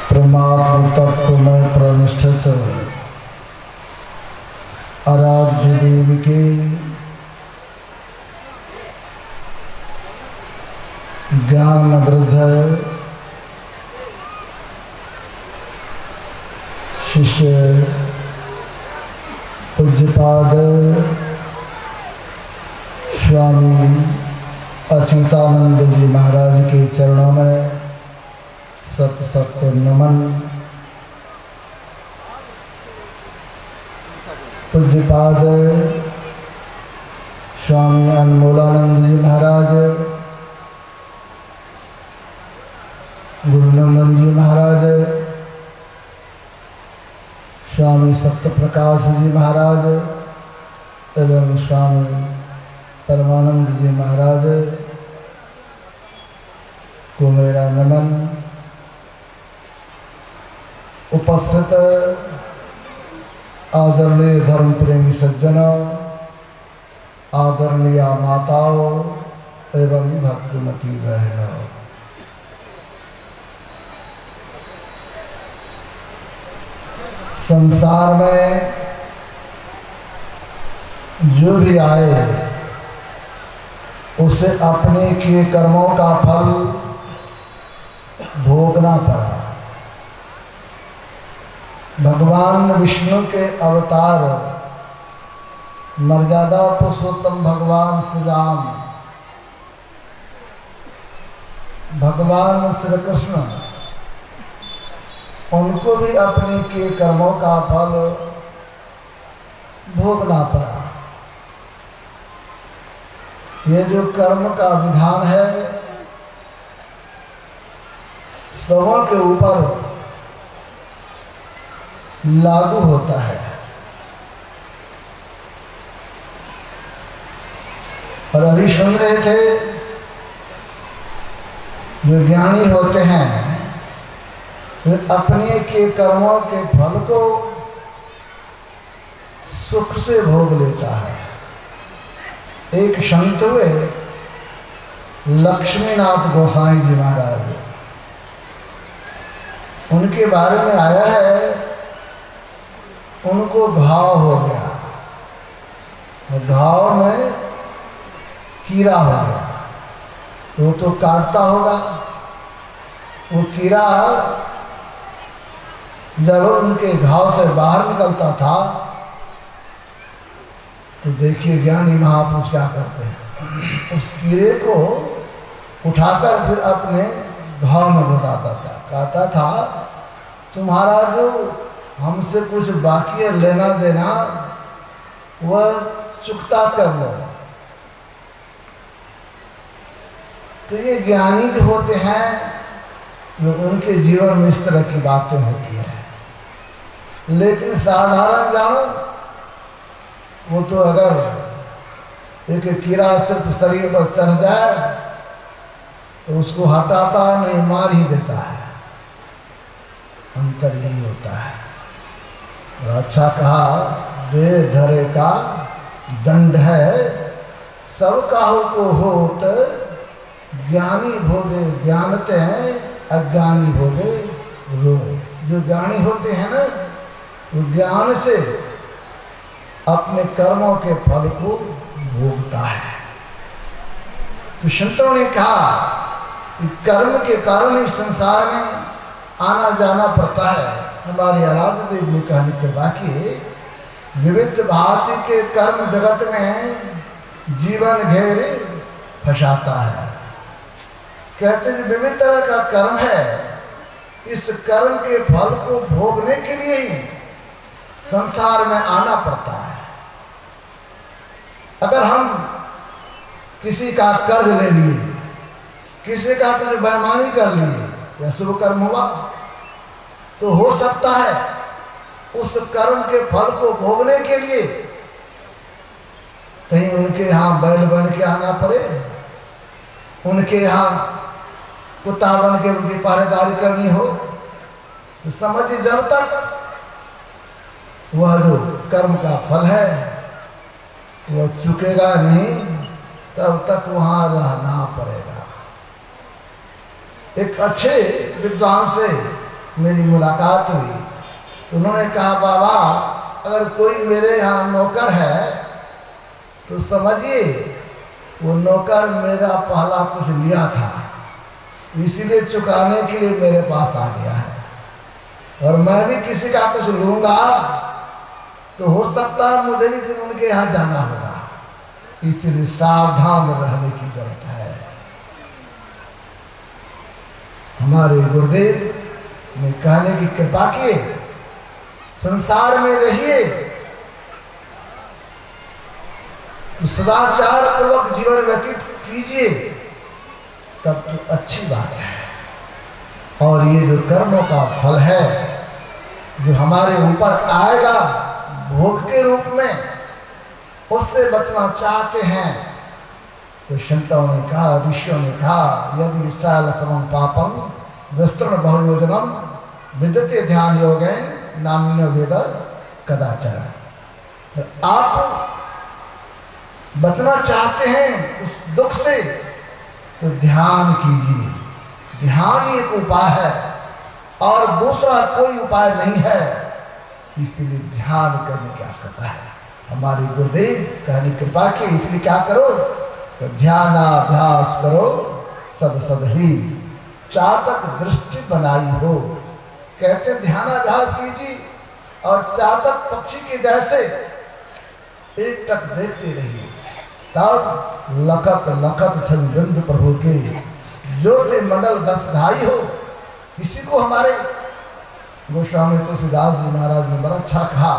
परमात्म तत्व में प्रतिष्ठित आराध्य देव के ज्ञान वृद्ध शिष्य पूज्यपाद स्वामी अच्युतानंद जी महाराज के चरणों में सत सत नमन। पूज्यपाद स्वामी अनमोलानंद जी महाराज, गुरु नंदन जी महाराज, स्वामी सत्यप्रकाश जी महाराज एवं स्वामी परमानंद जी महाराज को मेरा नमन। उपस्थित आदरणीय धर्म प्रेमी सज्जनों, आदरणीय माताओं एवं भक्तिमती बहनों, संसार में जो भी आए उसे अपने किए कर्मों का फल भोगना पड़ा। भगवान विष्णु के अवतार मर्यादा पुरुषोत्तम भगवान श्री राम, भगवान श्री कृष्ण, उनको भी अपने किए कर्मों का फल भोगना पड़ा। ये जो कर्म का विधान है सबों के ऊपर लागू होता है। और अभी सुन रहे थे, जो ज्ञानी होते हैं वे अपने के कर्मों के फल को सुख से भोग लेता है। एक संत हुए लक्ष्मीनाथ गोसाई जी महाराज, उनके बारे में आया है उनको घाव हो गया, घाव में कीड़ा हो गया तो काटता होगा। वो कीड़ा जब उनके घाव से बाहर निकलता था तो देखिए ज्ञानी महापुरुष क्या करते हैं, उस कीड़े को उठाकर फिर अपने घाव में घुसाता था। कहता था तुम्हारा जो हमसे कुछ बाकी है लेना देना वह चुकता कर लो। तो ये ज्ञानी जो होते हैं जो उनके जीवन में इस तरह की बातें होती हैं। लेकिन साधारण जानो वो तो अगर एक कीड़ा सिर्फ शरीर पर चढ़ जाए तो उसको हटाता नहीं, मार ही देता है। अंतर यही होता है। और अच्छा कहा, दे धरे का दंड है, सब काहू को होत ज्ञानी भोगे ज्ञानते हैं, अज्ञानी भोगे रोए। जो ज्ञानी होते हैं ना, वो ज्ञान से अपने कर्मों के फल को भोगता है। तो संतों ने कहा कि कर्म के कारण इस संसार में आना जाना पड़ता है। हमारे आराध्य देव ने कहने के बाकी विविध भांति के कर्म जगत में जीवन घेरे फंसाता है। कहते हैं विविध तरह का कर्म है, इस कर्म के फल को भोगने के लिए ही संसार में आना पड़ता है। अगर हम किसी का कर्ज ले लिए, किसी का कुछ बेईमानी कर लिए या शुभ कर्म हुआ तो हो सकता है उस कर्म के फल को भोगने के लिए कहीं उनके यहाँ बैल बन के आना पड़े, उनके यहाँ कुत्ता बन के उनकी पहरेदारी करनी हो। तो समझिए जब तक वह जो कर्म का फल है वह चुकेगा नहीं तब तक वहाँ रहना पड़ेगा। एक अच्छे विद्वान से मेरी मुलाकात हुई तो उन्होंने कहा, बाबा अगर कोई मेरे यहाँ नौकर है तो समझिए वो नौकर मेरा पहला कुछ लिया था, इसीलिए चुकाने के लिए मेरे पास आ गया है, और मैं भी किसी का कुछ लूंगा तो हो सकता है मुझे भी फिर उनके यहाँ जाना होगा, इसलिए सावधान रहने की जरूरत है। हमारे गुरुदेव ने कहने की कृपा की, संसार में रहिए तो सदाचार पूर्वक जीवन व्यतीत कीजिए, तब तो अच्छी बात है। और ये जो कर्मों का फल है जो हमारे ऊपर आएगा भोग के रूप में, उससे बचना चाहते हैं तो संतों ने कहा, ऋषियों ने कहा, यदि साल समम पापम विस्तृण बहुयोजनम विद्यते ध्यान योगेन नान्य वेद कदाचरण। आप बचना चाहते हैं उस दुख से तो ध्यान कीजिए, ध्यान ही एक उपाय है और दूसरा कोई उपाय नहीं है, इसलिए ध्यान करने की आवश्यकता है। हमारे गुरुदेव कहने कृपा की, इसलिए क्या करो तो ध्यानाभ्यास करो सद सद ही चातक दृष्टि बनाई हो। कहते ध्यानाभ्यास कीजिए और चातक पक्षी के जैसे एक टक देखते रहिए, तब लखत लखत छवि बिंदु प्रभु के ज्योति मंडल दस ढाई हो। इसी को हमारे गोस्वामी तुलसीदास जी महाराज ने बड़ा अच्छा कहा,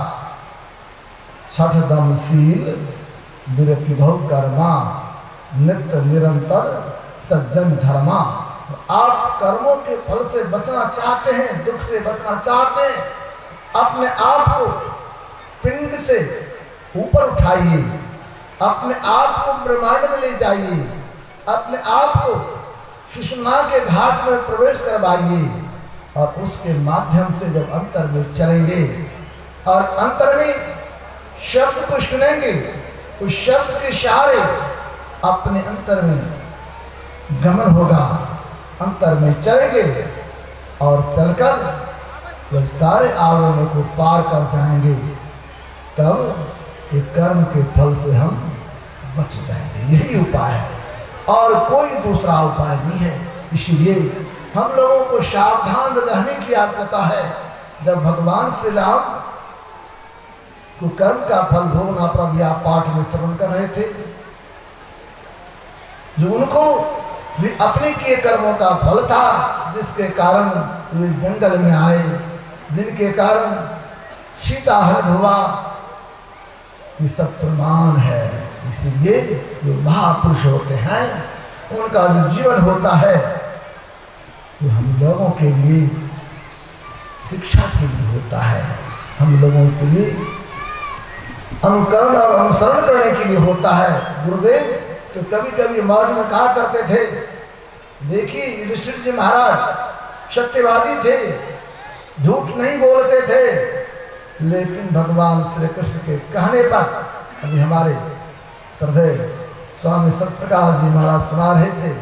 छठ दम शील विरति भोग कर्मा नित्य निरंतर सज्जन धर्मा। आप कर्मों के फल से बचना चाहते हैं, दुख से बचना चाहते हैं, अपने आप को पिंड से ऊपर उठाइए, अपने आप को ब्रह्मांड में ले जाइए, अपने आप को सुषुम्ना के घाट में प्रवेश करवाइए, और उसके माध्यम से जब अंतर में चलेंगे और अंतर में शब्द को सुनेंगे, उस शब्द के सहारे अपने अंतर में गमन होगा, अंतर में चलेंगे और चलकर जब सारे आवरणों को पार कर जाएंगे तब ये कर्म के फल से हम बच जाएंगे। यही उपाय है और कोई दूसरा उपाय नहीं है। इसलिए हम लोगों को सावधान रहने की आवश्यकता है। जब भगवान श्री राम को कर्म का फल भोगना पर आप पाठ में श्रवण कर रहे थे, जो उनको भी अपने किए कर्मों का फल था, जिसके कारण वे जंगल में आए, जिनके कारण सीता हरण हुआ, ये सब प्रमाण है। इसलिए जो महापुरुष होते हैं उनका जो जीवन होता है वो हम लोगों के लिए शिक्षा के लिए होता है, हम लोगों के लिए अनुकरण और अनुसरण करने के लिए होता है। गुरुदेव तो कभी कभी मौज में कहा करते थे, देखिए युधिष्ठिर जी महाराज सत्यवादी थे, झूठ नहीं बोलते थे, लेकिन भगवान श्री कृष्ण के कहने पर, अभी हमारे श्रद्धेय स्वामी सत्यप्रकाश जी महाराज सुना रहे थे,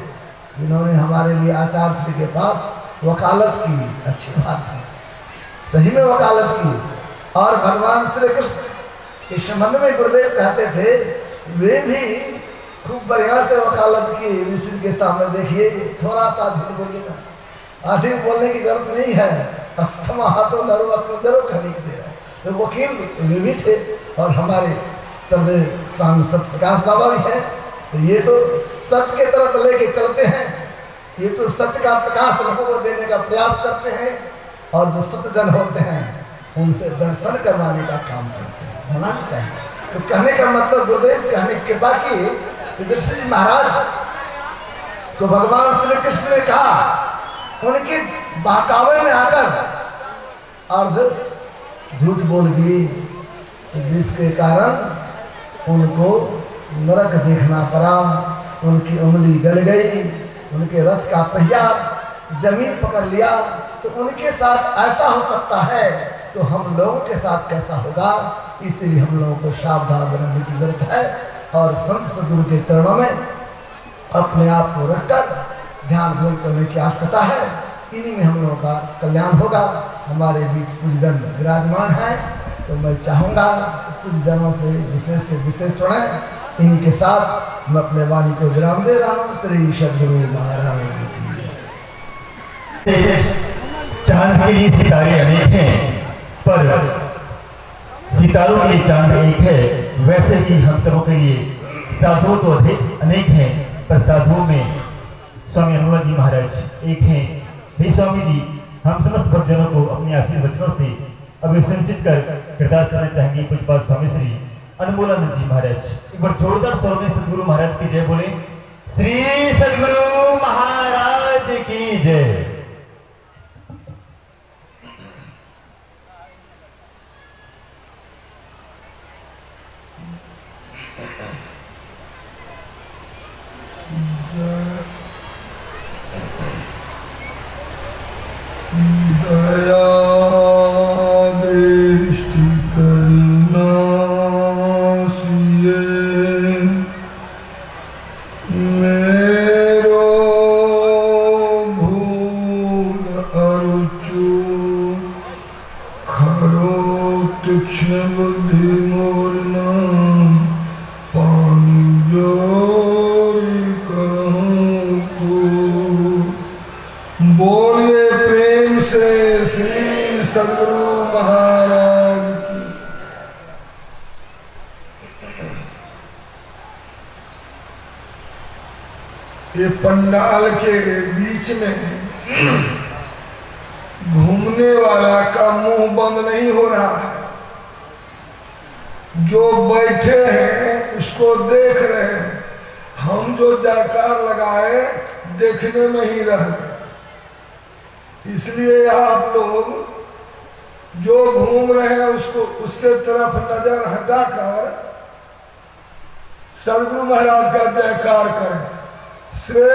जिन्होंने हमारे लिए आचार्य श्री के पास वकालत की, अच्छी बात है, सही में वकालत की, और भगवान श्री कृष्ण के संबंध में गुरुदेव कहते थे, वे भी खूब बढ़िया से वकालत की ऋषि के सामने। देखिए थोड़ा सा अधिक बोलिएगा, अधिक बोलने की जरूरत नहीं है, अस्थमा हाथों नरो अपने जरो करने के दे रहे। तो वकील वे भी थे और हमारे सर्वे स्वामी सत्यप्रकाश बाबा भी हैं। तो ये तो सत्य के तरफ लेके चलते हैं, ये तो सत्य का प्रकाश लोगों को देने का प्रयास करते हैं, और जो सत्यजन होते हैं उनसे दर्शन करवाने का काम करते हैं, होना भी चाहिए। तो कहने का मतलब गुरुदेव कहने की कृपा की, युधिष्ठिर जी महाराज को भगवान श्री कृष्ण ने कहा, उनके बहकावे में आकर अर्ध झूठ बोल दिए, जिसके कारण उनको नरक देखना पड़ा, उनकी उंगली गल गई, उनके रथ का पहिया जमीन पकड़ लिया। तो उनके साथ ऐसा हो सकता है तो हम लोगों के साथ कैसा होगा। इसलिए हम लोगों को सावधान रहने की जरूरत है और संत सदगुरु के चरणों में अपने आप को रखकर ध्यान ध्यान करने की आवश्यकता है। इन्हीं में हम लोगों का कल्याण होगा। हमारे बीच कुछ जन विराजमान है, तो मैं चाहूँगा कुछ जनों से विशेष सुने। इन्हीं के साथ मैं अपने वाणी को विराम दे रहा हूँ। श्री सद्गुरु महाराज चांद के लिए सितारे अनेक हैं, पर सितारों के लिए चांद एक है। वैसे ही हम सबों के लिए साधु तो अनेक हैं, पर साधुओं में स्वामी अनुराग जी महाराज एक हैं। हे स्वामी जी, हम समस्त भक्तजनों को अपने आशीर्वाद वचनों से अभिसंचित कर कृतार्थ करना चाहेंगे। कुछ बात स्वामी श्री अनमोलानंद जी महाराज, एक बार जोरदार स्वर में सदगुरु महाराज की जय बोले। श्री सदगुरु महाराज की जय। दया दृष्टि करना सिए मेरो भूल अरुचु खरो तीक्ष्ण बुद्धि मोर नाम पानी जोरी कहूँ को। बोलिए प्रेम से श्री सद्गुरु महाराज की। ये पंडाल के बीच में घूमने वाला का मुंह बंद नहीं हो रहा है। जो बैठे हैं उसको देख रहे हैं। हम जो जयकार लगाए देखने में ही रह गए। इसलिए आप लोग जो घूम रहे हैं उसको उसके तरफ नजर हटाकर सद्गुरु महाराज का जयकार करें। श्री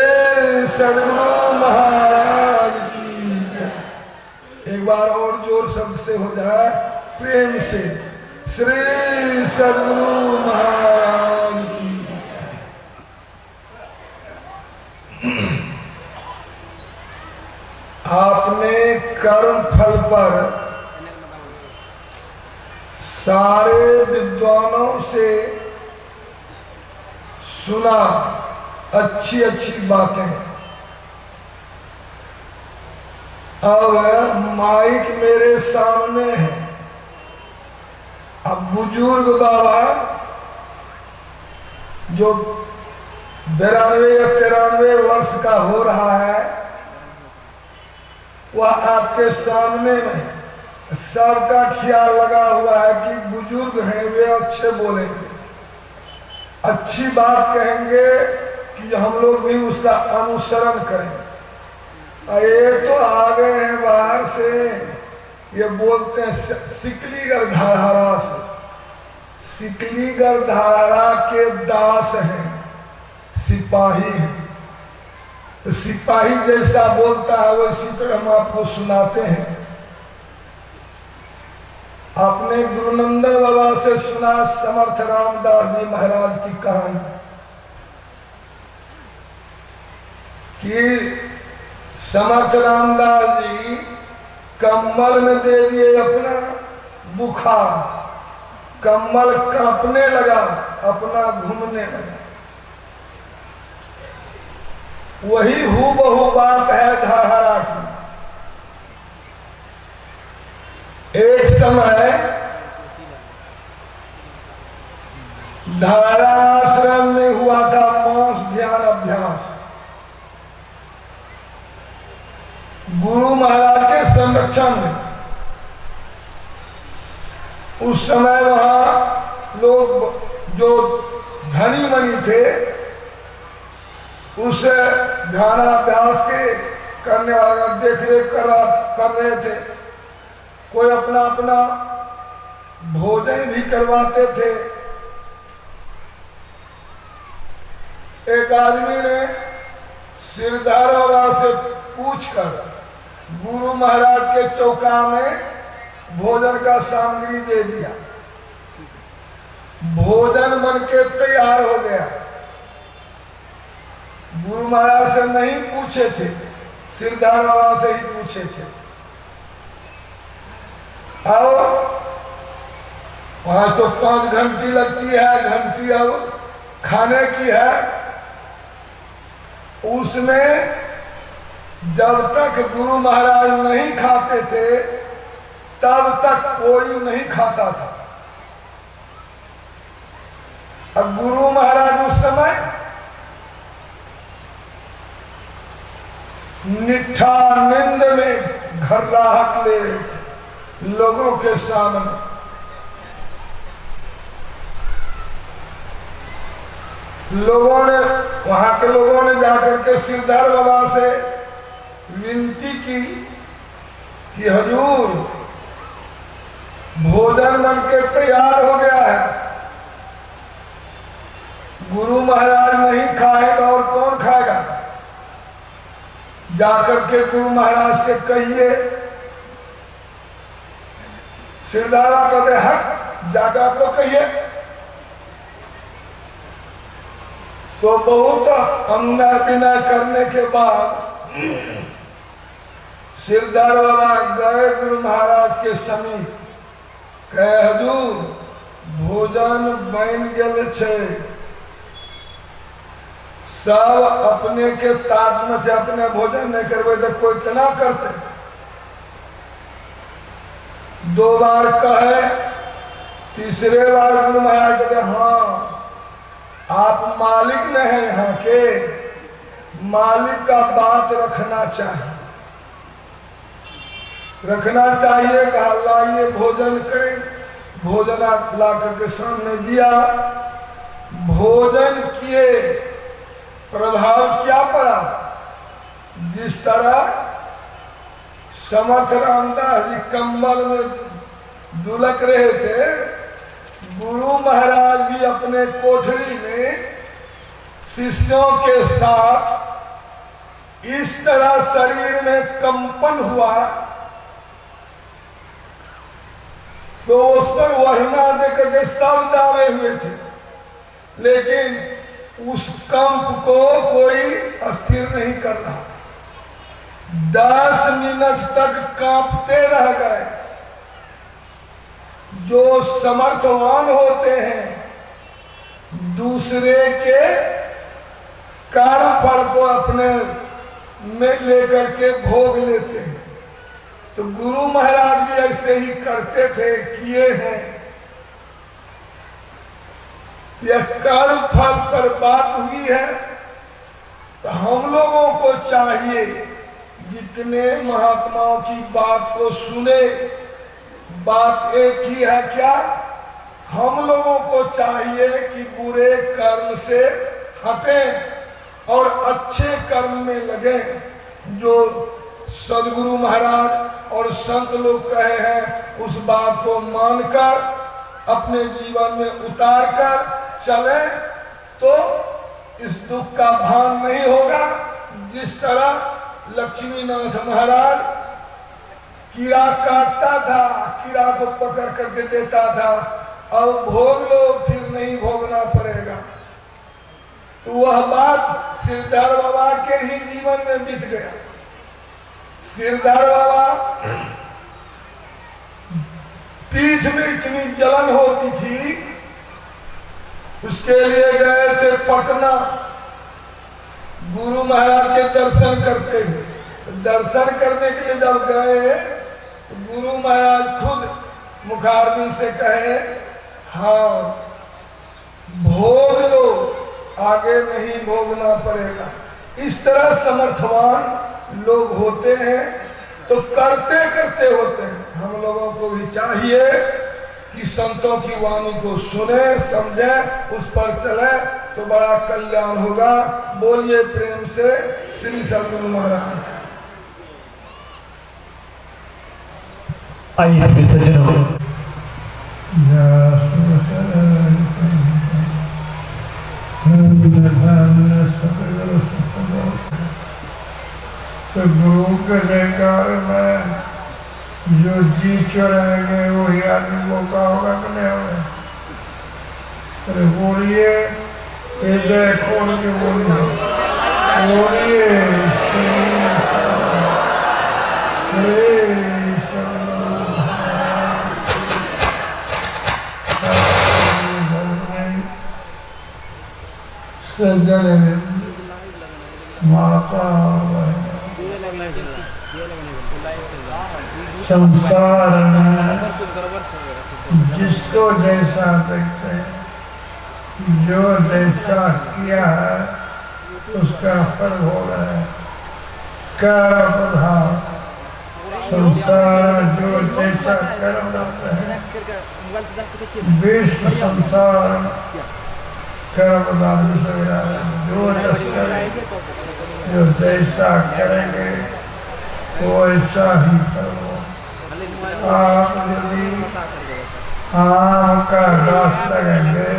सद्गुरु महाराज की जय। एक बार और जोर शब्द से हो जाए, प्रेम से श्री सद्गुरु महाराज की। आपने कर्म फल पर सारे विद्वानों से सुना अच्छी अच्छी बातें। अब माइक मेरे सामने है। अब बुजुर्ग बाबा जो 92 या 93 वर्ष का हो रहा है, वह आपके सामने में सबका ख्याल लगा हुआ है कि बुजुर्ग हैं, वे अच्छे बोलेंगे, अच्छी बात कहेंगे कि हम लोग भी उसका अनुसरण करें। ये तो आ गए हैं बाहर से, ये बोलते हैं सिकलीगढ़ धारा से। सिकलीगढ़ धारा के दास हैं, सिपाही हैं। तो सिपाही जैसा बोलता है वैसी तरह हम आपको सुनाते हैं। आपने गुरुनंदन बाबा से सुना समर्थ रामदास जी महाराज की कहानी कि समर्थ रामदास जी कम्बल में दे दिए अपना बुखार, कम्बल कांपने लगा, अपना घूमने लगा। वही हूबहू बात है धारा की। एक समय धारा आश्रम में हुआ था मांस ध्यान अभ्यास। गुरु महाराज के संरक्षण में। उस समय वहां लोग जो धनी मनी थे उस ध्यानाभ्यास के करने वाला देख रेख कर रहे थे। कोई अपना अपना भोजन भी करवाते थे। एक आदमी ने सिरदार बाबा से पूछकर गुरु महाराज के चौका में भोजन का सामग्री दे दिया। भोजन बनके तैयार हो गया। गुरु महाराज से नहीं पूछे थे, सिरदार बाबा से ही पूछे थे। और वहां तो 5 घंटी लगती है, घंटी अब खाने की है। उसमें जब तक गुरु महाराज नहीं खाते थे तब तक कोई नहीं खाता था। अब गुरु महाराज उस समय निठा निंद में घर्राहट ले रहे थे लोगों के सामने। लोगों ने, वहां के लोगों ने जाकर के सिरदार बाबा से विनती की कि हजूर भोजन बन के तैयार हो गया है, गुरु महाराज नहीं खाएगा और कौन खाएगा? जाकर के गुरु महाराज से कहिए। सिरदारा कहते हक जाकर तो कहिए। तो बहुत अन्याय विनय करने के बाद सिरदार बाबा गए गुरु महाराज के समीप, कहे हजूर भोजन बन गेल छे, सब अपने के ताक में से अपने भोजन नहीं करवे तो कोई केना करते? 2 बार कहे, तीसरे बार गुरु महाराज कहते हाँ आप मालिक नहीं हैं यहाँ के, मालिक का बात रखना चाहिए, रखना चाहिए। कहा लाइए भोजन करें। भोजन ला करके सामने दिया, भोजन किए, प्रभाव क्या पड़ा? जिस तरह समर्थ रामदास जी कंबल में दुलक रहे थे, गुरु महाराज भी अपने कोठरी में शिष्यों के साथ इस तरह शरीर में कंपन हुआ तो उस पर वरना देकर के सब दावे हुए थे, लेकिन उस कंप को कोई अस्थिर नहीं कर रहा। 10 मिनट तक कांपते रह गए। जो समर्थवान होते हैं दूसरे के कर्म फल को अपने में लेकर के भोग लेते हैं, तो गुरु महाराज भी ऐसे ही करते थे, किए हैं। यह कर्म फल पर बात हुई है तो हम लोगों को चाहिए जितने महात्माओं की बात को सुने, बात एक ही है क्या? हम लोगों को चाहिए कि बुरे कर्म से हटें और अच्छे कर्म में लगें। जो सदगुरु महाराज और संत लोग कहे हैं उस बात को मानकर अपने जीवन में उतार कर चले तो इस दुख का भान नहीं होगा। जिस तरह लक्ष्मीनाथ महाराज कीड़ा काटता था, कीड़ा को पकड़ करके देता था, अब भोग लो फिर नहीं भोगना पड़ेगा, तो वह बात सिरदार बाबा के ही जीवन में बीत गया। सिरदार बाबा पीठ में इतनी जलन होती थी, उसके लिए गए थे पटना गुरु महाराज के दर्शन करते हुए। दर्शन करने के लिए जब गए तो गुरु महाराज खुद मुखारबिंद से कहे हाँ भोग लो, आगे नहीं भोगना पड़ेगा। इस तरह समर्थवान लोग होते हैं तो करते करते होते हैं। हम लोगों को भी चाहिए कि संतों की वाणी को सुने, समझे, उस पर चले तो बड़ा कल्याण होगा। बोलिए प्रेम से श्री सद्गुरु महाराज। आइए सज्जनों, तो गुरु के जयकार में जो जी चढ़ाएंगे वही आदमी मौका होगा कि नहीं होगा? अरे बोलिए, ये जय खोल के बोलिए। बोलिए सजन माता संसार में जिसको जैसा देखते हैं, जो जैसा किया है उसका फल हो रहा है। कर्म प्रधान संसार में जो जैसा कर्म करते हैं, विश्व संसार कर्म प्रधान विषय है। जो जस करेंगे, जो जैसा करेंगे वो ऐसा ही करो। आप यदि आम का रस लगेंगे,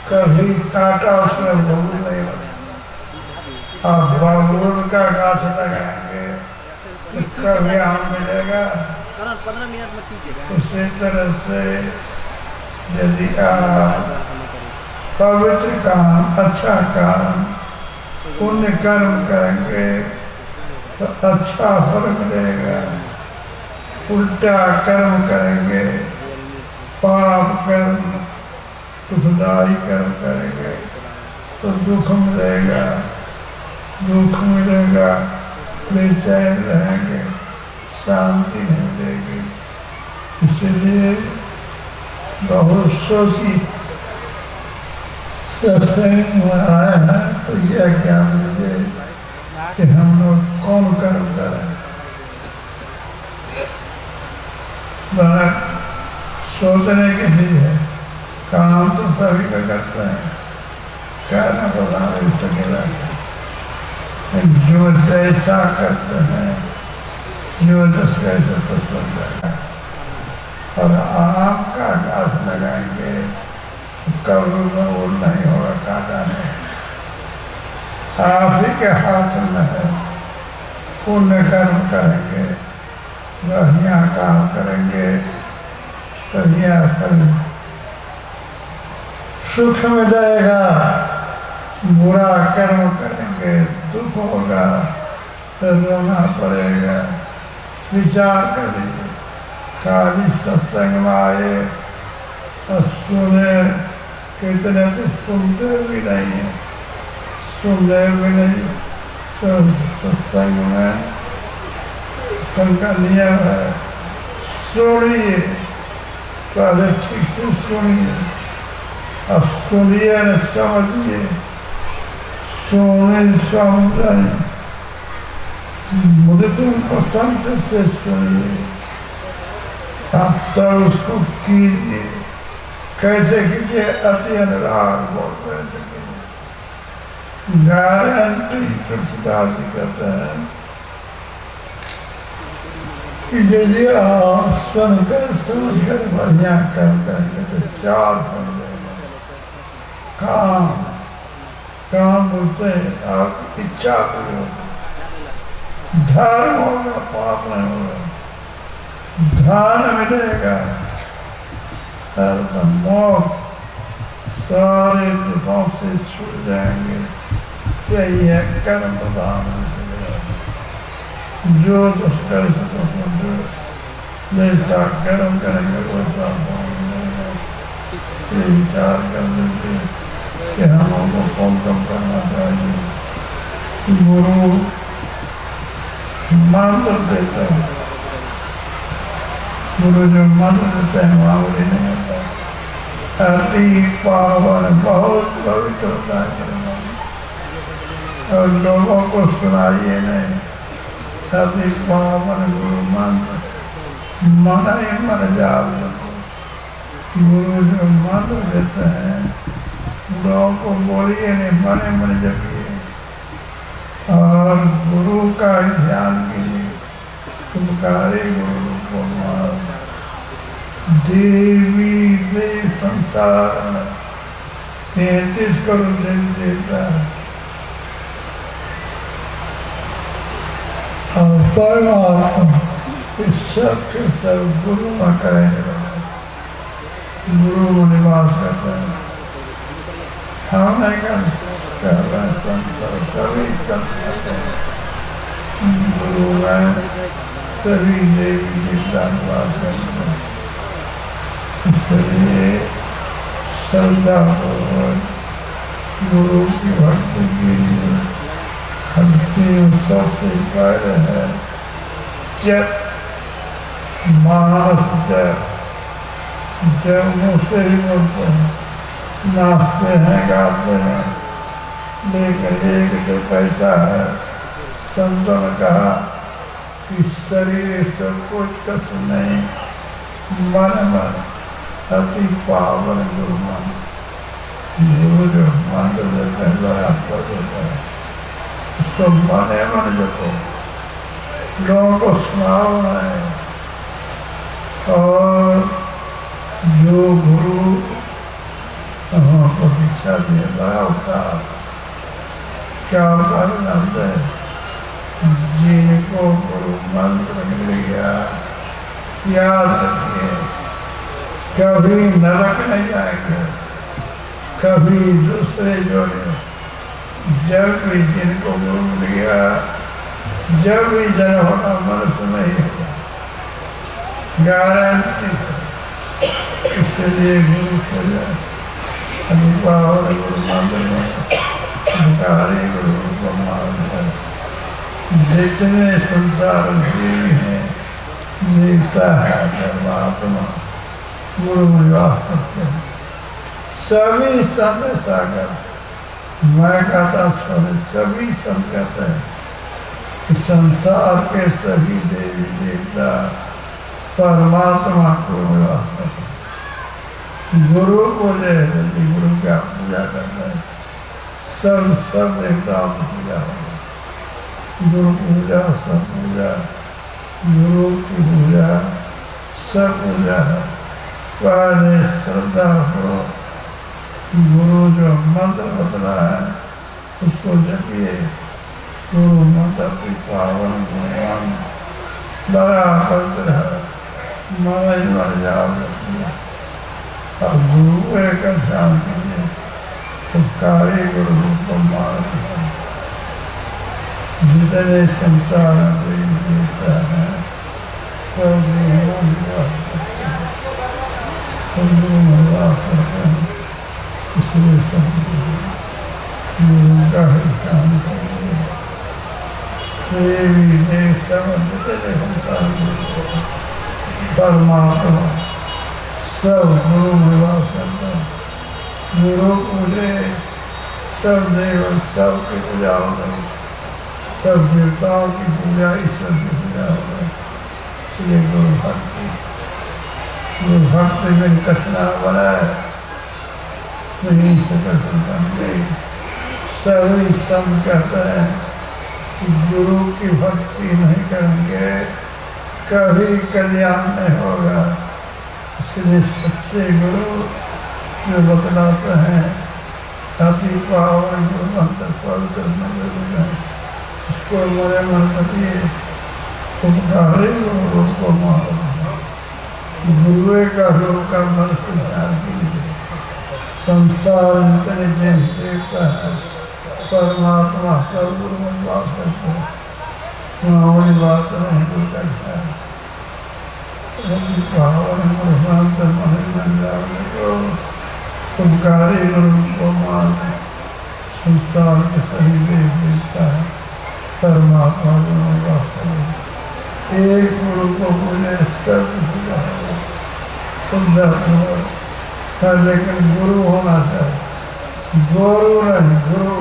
कभी कांटा उसमें भूल नहीं लगेगा। आप बबूल का गाछ लगाएंगे तो कभी आम मिलेगा। उसी तरह से यदि आप पवित्र काम, अच्छा काम, पुण्य कर्म करेंगे तो अच्छा फल मिलेगा। उल्टा कर्म करेंगे, पाप कर्म, दुखदायी कर्म करेंगे तो दुख मिलेगा। दुख मिलेगा, बेचैन रहेंगे, शांति नहीं मिलेगी। इसलिए बहुत सोची सत्संग में आए हैं तो यह ज्ञान मुझे कि हम लोग कौन कर्म करें। बड़ा सोचने के लिए है, काम तो सभी का करते हैं, कहना पता नहीं सकेगा। जो जैसा करते हैं, जो जस कैसे तो सुन जाएगा। और आम का गाछ लगाएंगे तो कभी वो नहीं होगा, काटा नहीं। आप ही के हाथ में है। पुण्य कर्म करेंगे, बढ़िया काम करेंगे तो यह फल सुख मिलेगा। बुरा कर्म करेंगे दुख होगा, तो रोना पड़ेगा। विचार कर लीजिए, खाली सत्संग में आए और सुने, कितने तो सुनते भी नहीं है, सुनने भी नहीं। सत्संग में संग नियम है, सुनिए, पहले ठीक से सुनिए, अब सुनिए न समझिए। सुने समझें, मुझे तुम पसंद से सुनिए, आप तो उसको कीजिए। कैसे कीजिए? अति अनुराग बोल रहे थे, गारंटी तुलसीदास जी कहते हैं कि यदि आप सुनकर समझकर बढ़िया कर्म करेंगे तो 4 फल देगा। काम बोलते हैं आपकी इच्छा पूरी होगी, धर्म होगा, पाप नहीं होगा, धन मिलेगा, मोक्ष, सारे दुखों से छूट जाएंगे। यही है कर्म प्रधान। जो दुष्कर जो जैसा कर्म करेंगे वैसा विचार कर लीजिए कि हम लोगों को कौन कम करना चाहिए। गुरु मंत्र देते हैं, गुरु जो मंत्र देते हैं मामूली नहीं होता, अति पावन बहुत पवित्र होता है। और लोगों को सुनाइए नहीं, अति पावन गुरु मंत्र मन ही मन जाप। गुरु जो मंत्र देते हैं लोगों को बोलिए नहीं, मन ही मन जपिए और गुरु का ध्यान कीजिए। तुमकारी गुरु को देवी देव संसार में 33 करोड़ देवी देवता है और परमात्मा सब के सब गुरु में करेंगे। गुरु में निवास करते हैं, हम नहीं कर सकते। कह रहे हैं संत सभी संत कहते हैं, गुरु में सभी देवी देवता निवास करते हैं। इसलिए श्रद्धा पूर्वक गुरु की भक्ति के लिए भक्ति सबसे पहले है जब मानस जब मुँह से ही बोलते हैं, नाचते हैं, गाते हैं, लेकिन एक जो पैसा है, संतों ने कहा कि शरीर सब कुछ कस नहीं, मन अति पावन गुरु मन। गुरु जो मंत्र देते हैं बड़ा कर देता है, उसको मने मन जपो, लोगों को सुनाओ नहीं। और जो गुरु हमको दीक्षा दिए बड़ा होता क्या होता जानते हैं, जिनको गुरु मंत्र मिल गया याद रखिए, कभी नरक नहीं जाएंगे, कभी दूसरे जोड़े। जब भी जिनको गुरु मिल गया, जब भी जन्म होना मनुष्य नहीं होगा, गारंटी। इसलिए गुरु को जाए अनुपावर गुरु मंत्र में अधिकारी गुरु को मान है। जितने संसार जीव हैं, देवता है, परमात्मा गुरु निवास करते हैं। सभी संत सागर, मैं कहता सभी संत कहते हैं कि संसार के सभी देवी देवता परमात्मा को निवास करते हैं। गुरु पूजे, यदि गुरु की आप पूजा करते हैं, सब देवताओं की पूजा होगी। गुरु पूजा सब पूजा, गुरु की पूजा सब पूजा है। पहले श्रद्धा हो, गुरु जो मंत्र बदला है उसको जपिए। गुरु मंत्र की पावन गुणवान बड़ा पवित्र है, मर जाओगे। और गुरु एक ध्यान कीजिए, सरकारी गुरु को मान जितने संसार देवता है सब गुरु निवास करते हैं। इसलिए सब गुरु का ही ध्यान करिए। देवी देव सब जितने संसार परमात्मा सब गुरु निवास करता है। गुरु पूजे सब देव, सब की पूजा हो गई, सब देवताओं की पूजा, ईश्वर की पूजा हो गई। इसलिए गुरु भक्ति में कठिना बनाए नहीं सकल बन गई। सभी संत कहते हैं कि गुरु की भक्ति नहीं करेंगे कभी कल्याण नहीं होगा। इसलिए सच्चे गुरु जो बतलाते हैं अति पावन गुरु मंत्र पवित्र मंत्र है, उसको मरे मन करिए। उपकारी गुरु को मारो, गुरुए का रूप का मन से ध्यान कीजिए। संसार जितने देव देवता है परमात्मा सब गुरु में वास करते हैं। वहाँ बात नहीं गुरु करता है। पावन गुरु मंत्र मन जाने को उपकारी गुरु को मान। संसार के सही देव देवता है परमात्मा गुरु में वास करें। एक गुरु को पूजे सब पूजा होगा, सुंदर है। लेकिन गुरु होना चाहिए, गुरु नहीं गुरु।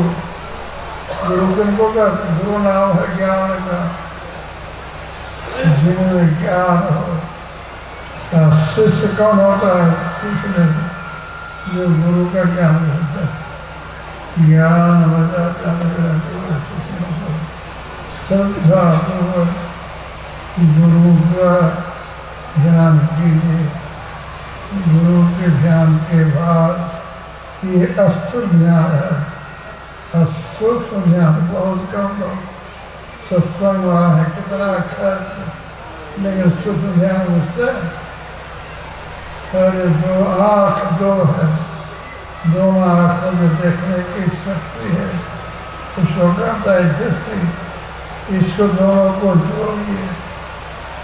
गुरु किनको का गुरु नाम है ज्ञान का, जिनमें ज्ञान हो। शिष्य कौन होता है? शिष्य नहीं, जो गुरु का ज्ञान होता है। ज्ञान हो जाता है श्रद्धा पूर्वक गुरु का ध्यान कीजिए। गुरु के ध्यान के बाद ये अस्थूल ध्यान है। सूक्ष्म ध्यान बहुत कम लोग सत्संग वहाँ है, कितना खर्च, लेकिन सूक्ष्म ध्यान उससे। और जो आँख दो है दोनों आंखों में देखने की शक्ति है, उसको कहता है दृष्टि। इसको दोनों को जोड़िए,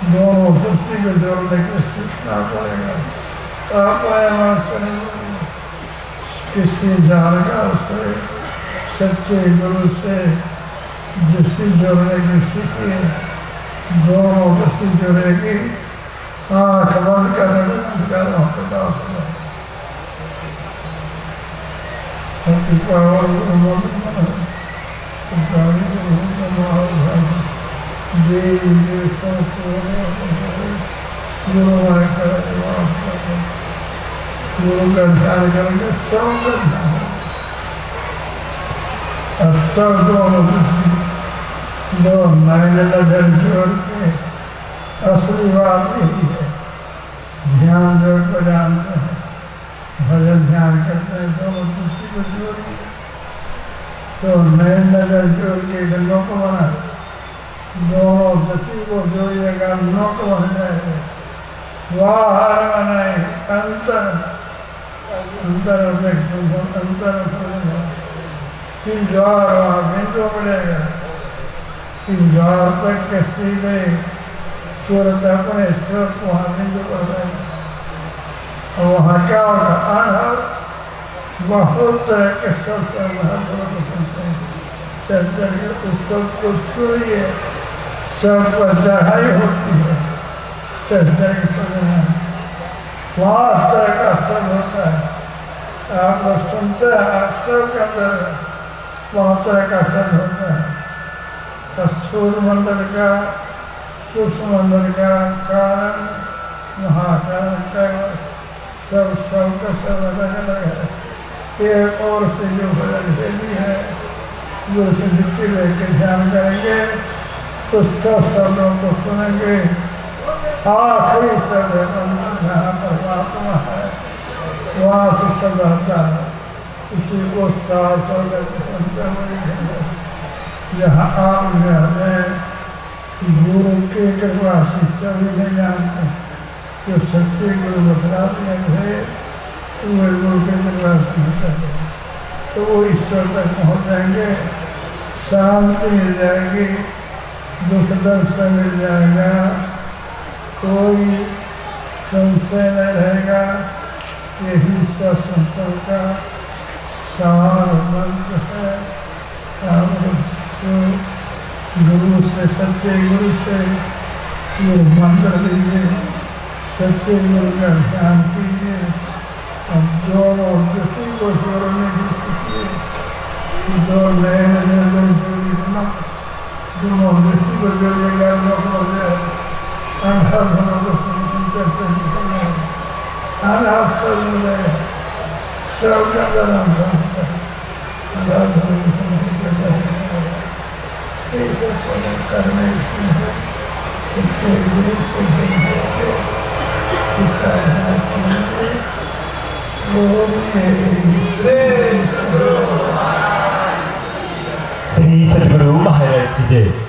दोनों दृष्टि को जोड़ने के सीखना पड़ेगा। आप किसी जानकार से, सच्चे गुरु से दृष्टि जोड़ने की सीखिए, दोनों दृष्टि जुड़ेगी। आँख बंद करने गुरु का ध्यान करेंगे, सब का ध्यान। अब तब दोनों दो मैंने नजर जोड़ के, असली बात यही है। ध्यान जोड़ को जानते हैं, भजन ध्यान करते हैं, दोनों दृष्टि को जोड़िए। तो नए नजर जोड़ के नोक बना, दोनों दृष्टि को जोड़िएगा, नोक बन जाएगा। बाहर बनाए अंतर, अंतर अंतर तीन द्वार वहाँ बिंदु मिलेगा। तीन द्वार तक के सीधे सूरत अपने स्रोत वहाँ बिंदु पर रहेगा। और वहाँ क्या होगा? अनहद बहुत तरह के शब्द उस सब को सुनिए, सब पर चढ़ाई होती है। पाँच तरह का शब्द होता है, आप लोग सुनते हैं। आप सब के अंदर पाँच तरह का शब्द होता है। स्थूल मंडल का, सूक्ष्म मंडल का, कारण, महाकारण का, सब का सब अलग अलग है। एक और से जो भजन शैली है, जो से दृष्टि लेके ध्यान करेंगे तो सब शब्दों को सुनेंगे। आखिरी शब्द जहाँ परमात्मा है वहाँ से शब्द आता है, उसी को साफ जहाँ आप जाते गुरु के कृपा से सभी नहीं जानते, जो सच्चे गुरु बतलाते हैं वे गुरु के कृपा से बताते हैं, तो वो ईश्वर तक पहुँच जाएंगे। शांति मिल जाएगी, दुख दर्शन मिल जाएगा, कोई संशय नहीं रहेगा। यही सब संतों का सार मंत्र है। गुरु से, सच्चे गुरु से ये मंत्र लीजिए, सच्चे गुरु का ध्यान कीजिए। अब दोनों दृष्टि को जोड़ने की सीखिए, दो नए नजर जोड़ी बना, दोनों दृष्टि को जोड़िएगा, अनाथ सब मिलेगा, सब का धर्म होता है। करने की गुरु से श्री सद्गुरु महाराज की जय।